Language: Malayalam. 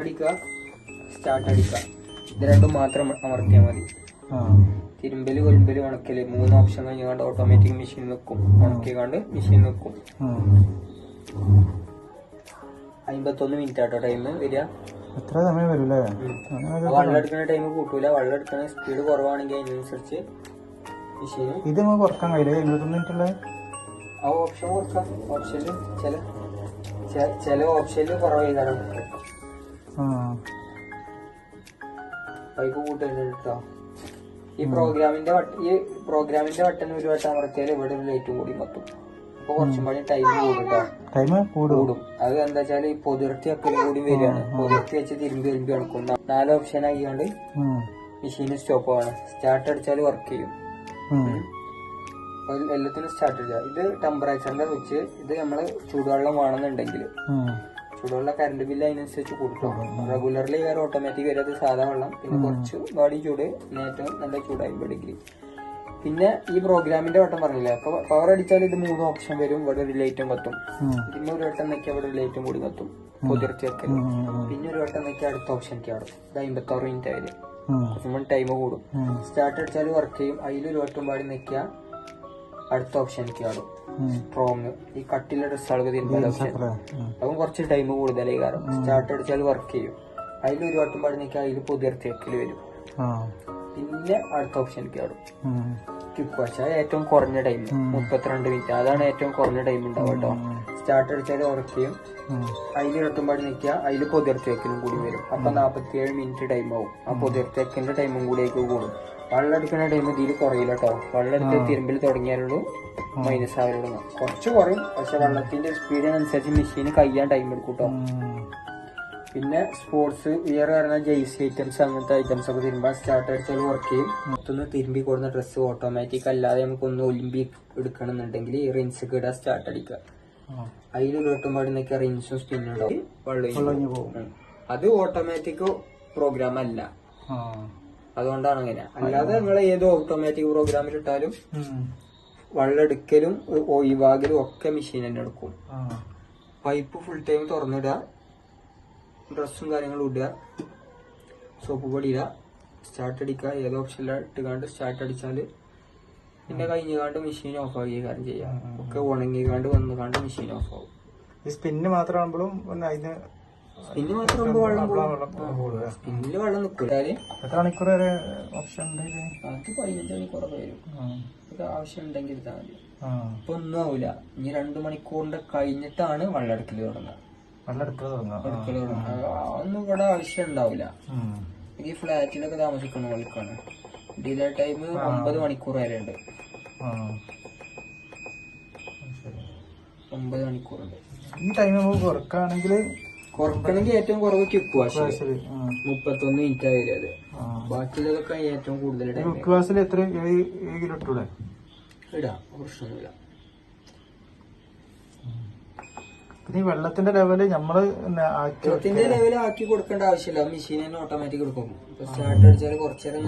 അടിക്കുക, സ്റ്റാർട്ട് അടിക്കുക. ഇത് രണ്ടും മാത്രം അമർത്തിയാൽ മതി. തിരുമ്പല് കൊലുമ്പല് ഉണക്കല് 3 ഓപ്ഷൻ കഴിഞ്ഞാണ്ട് ഓട്ടോമാറ്റിക് മെഷീൻ നിൽക്കും. ഉണക്കിക്കാണ്ട് മെഷീൻ നിൽക്കും. 51 മിനിറ്റ് ആട്ടോ ടൈം വരിക. എത്ര സമയം വരൂലേ? വെള്ളം എടുക്കുന്ന ടൈം കൂട്ടൂല. വെള്ളം എടുക്കുന്ന സ്പീഡ് കുറവാണെങ്കിൽ അതിനനുസരിച്ച് മെഷീൻ ഇത് നമുക്ക് കുറക്കാൻ കഴിയില്ല. 51 മിനിറ്റുള്ള ആ ഓപ്ഷൻ കൊടുക്കാം. ഓപ്ഷനിൽ ചില ഓപ്ഷനിൽ കുറവായി കാരണം പൈപ്പ് കൂട്ടുന്നുണ്ട് കേട്ടോ. ഈ പ്രോഗ്രാമിന്റെ ബട്ടൺ ഒരു വട്ടം അമർത്തിയാൽ ഇവിടെ ഒരു ലൈറ്റും കൂടി മൊത്തം. അപ്പൊ കുറച്ചും കൂടി ടൈം കൂടും. അത് എന്താ വെച്ചാൽ ഈ പൊതിർത്തി ഒക്കെ കൂടി വരികയാണ്. പൊതിർത്തി വെച്ച് തിരുമ്പി എടുക്കും. 4 ഓപ്ഷൻ ആക്കിയാണ്ട് മെഷീന് സ്റ്റോപ്പ് ആണ്. സ്റ്റാർട്ട് അടിച്ചാൽ വർക്ക് ചെയ്യും. എല്ലാത്തിനും സ്റ്റാർട്ട് അടിച്ചാൽ ഇത് ടെമ്പറേച്ചറിന്റെ വെച്ച് ഇത് നമ്മള് ചൂടുവെള്ളം വേണമെന്നുണ്ടെങ്കിൽ ചൂടുവെള്ളം കറണ്ട് ബില്ല് അതിനനുസരിച്ച് കൂട്ടും. റെഗുലർലി വേറെ ഓട്ടോമാറ്റിക് വരാതെ സാധാ വെള്ളം, പിന്നെ കുറച്ച് ബോഡി ചൂട്, ഏറ്റവും നല്ല ചൂട് 50 ഡിഗ്രി. പിന്നെ ഈ പ്രോഗ്രാമിന്റെ വട്ടം പറഞ്ഞില്ലേ, അപ്പൊ പവർ അടിച്ചാൽ ഇത് 3 ഓപ്ഷൻ വരും. ഇവിടെ ഒരു ലൈറ്റും കത്തും. പിന്നെ ഒരു വട്ടം നോക്കിയാൽ ഇവിടെ ഒരു ലൈറ്റും കൂടി കത്തും. പൊതിർത്തി വെക്കൽ. പിന്നെ ഒരു വട്ടം നോക്കിയാൽ അടുത്ത ഓപ്ഷനിലേക്ക് ആടും. ഇത് 56 മിനിറ്റ് ആയാലും കുറച്ചും ടൈം കൂടും. സ്റ്റാർട്ട് അടിച്ചാൽ വർക്ക് ചെയ്യും. അതിലൊരു വട്ടം പാടി നിൽക്കുക അടുത്ത ഓപ്ഷനിലേക്ക് ആടും. സ്ട്രോങ് ഈ കട്ടിലെ ഡ്രസ്സുകൾക്ക് തിരുമ്പാൻ ഓപ്ഷൻ അതും കുറച്ച് ടൈം കൂടുതലായി. കാരണം സ്റ്റാർട്ട് അടിച്ചാൽ വർക്ക് ചെയ്യും. അതിലൊരു വട്ടം പാടി നിൽക്കുക. അതിൽ പൊതിർത്തി വെക്കൽ വരും. പിന്നെ അടുത്ത ഓപ്ഷനിലേക്ക് ആടും. ക്വിക്ക് വാഷ് ഏറ്റവും കുറഞ്ഞ ടൈം 32 മിനിറ്റ്. അതാണ് ഏറ്റവും കുറഞ്ഞ ടൈം ഉണ്ടാവും കേട്ടോ. സ്റ്റാർട്ട് അടിച്ചാൽ വർക്ക് ചെയ്യും. അതിൽ ഇരട്ടുംപാടി നിൽക്കുക. അതിൽ പൊതിർത്തി വെക്കലും കൂടി വരും. അപ്പൊ 47 മിനിറ്റ് ടൈം ആവും. ആ പൊതിർത്തി വെക്കലിന്റെ ടൈമും കൂടിയേക്ക് കൂടും. വെള്ളം എടുക്കുന്ന ടൈം ഇതിൽ കുറയില്ല കേട്ടോ. വെള്ളം എടുത്ത് തിരുമ്പിൽ തുടങ്ങിയാലുള്ളൂ മൈനസ് ആവലുള്ളൂ. കുറച്ച് കുറയും. പക്ഷെ വെള്ളത്തിന്റെ സ്പീഡിനനുസരിച്ച് മെഷീന് കഴിയാൻ ടൈം എടുക്കും കേട്ടോ. പിന്നെ സ്പോർട്സ് വിയർ പറഞ്ഞ ജേഴ്സി ഐറ്റംസ് അങ്ങനത്തെ ഐറ്റംസ് ഒക്കെ തിരുമ്പാൻ സ്റ്റാർട്ട് അടിച്ചാൽ വർക്ക് ചെയ്യും. മൊത്തം തിരുമ്പി കൊടുക്കുന്ന ഡ്രസ്സ് ഓട്ടോമാറ്റിക് അല്ലാതെ നമുക്കൊന്ന് ഒലിമ്പി എടുക്കണമെന്നുണ്ടെങ്കിൽ ഈ റിൻസ് ഇടാൻ സ്റ്റാർട്ട് അടിക്കുക. അതിൽ കിട്ടുമ്പോൾ നിൽക്കുക റിൻസും സ്പിന്നും ഉണ്ടാവും. വെള്ളം പോകും. അത് ഓട്ടോമാറ്റിക് പ്രോഗ്രാം അല്ല. അതുകൊണ്ടാണ് അങ്ങനെ. അല്ലാതെ നിങ്ങൾ ഏത് ഓട്ടോമാറ്റിക് പ്രോഗ്രാമിൽ ഇട്ടാലും വെള്ളം എടുക്കലും ഒഴിവാകലും ഒക്കെ മെഷീൻ തന്നെ എടുക്കും. പൈപ്പ് ഫുൾ ടൈം തുറന്നിടുക. ഡ്രസ്സും കാര്യങ്ങളും ഇടുക. സോപ്പ് പൊടി ഇടുക. സ്റ്റാർട്ട് അടിക്കുക. ഏത് ഓപ്ഷനിലാണ് ഇട്ടുകാണ്ട് സ്റ്റാർട്ട് അടിച്ചാല് പിന്നെ കഴിഞ്ഞാണ്ട് മെഷീൻ ഓഫ് ആക്കിയ കാര്യം ചെയ്യാം. ഒക്കെ ഉണങ്ങിക്കാണ്ട് വന്നുകാണ്ട് മെഷീൻ ഓഫ് ആവും. ഈ സ്പിന്ന് മാത്രമാകുമ്പോഴും സ്പിന്ന് മാത്രമാകുമ്പോൾ സ്പിന്നില് വെള്ളം നിൽക്കില്ല. എത്ര മണിക്കൂർ വരെ ഓപ്ഷൻ ഉണ്ട്? അത് 15 മണിക്കൂറൊക്കെ വരും. ഇത് ആവശ്യം ഉണ്ടെങ്കിൽ ഇതാ മതി. ഇപ്പൊ ഒന്നും ആവില്ല. ഇനി 2 മണിക്കൂറിന്റെ കഴിഞ്ഞിട്ടാണ് വെള്ളം എടുക്കല് തുടങ്ങുക. അതൊന്നും ഇവിടെ ആവശ്യം ഉണ്ടാവില്ല. ഈ ഫ്ലാറ്റിലൊക്കെ താമസിക്കുന്ന ആൾക്കാണ്. ഡിലേ ടൈം 9 മണിക്കൂർ വരെ ഉണ്ട്. 9 മണിക്കൂറുണ്ട്. ഈ ടൈം നമുക്ക് കുറക്കണമെങ്കിൽ ഏറ്റവും കുറവ് ക്വിക്ക് വാഷ് 31 മിനിറ്റ് വരെ. അത് ബാക്കിയുള്ളതൊക്കെ ഏറ്റവും കൂടുതൽ ക്വിക്ക് വാഷിൽ എത്ര 7 കിലോ ഇട്ടൂടെ? ഇടാം, പ്രശ്നമൊന്നുമില്ല. ഈ വെള്ളത്തിന്റെ ലെവല് നമ്മള് വെള്ളത്തിന്റെ ലെവൽ ആക്കി കൊടുക്കേണ്ട ആവശ്യമില്ല. മെഷീൻ തന്നെ ഓട്ടോമാറ്റിക് കൊടുക്കും. സ്റ്റാർട്ട് അടിച്ചാൽ കുറച്ചേരം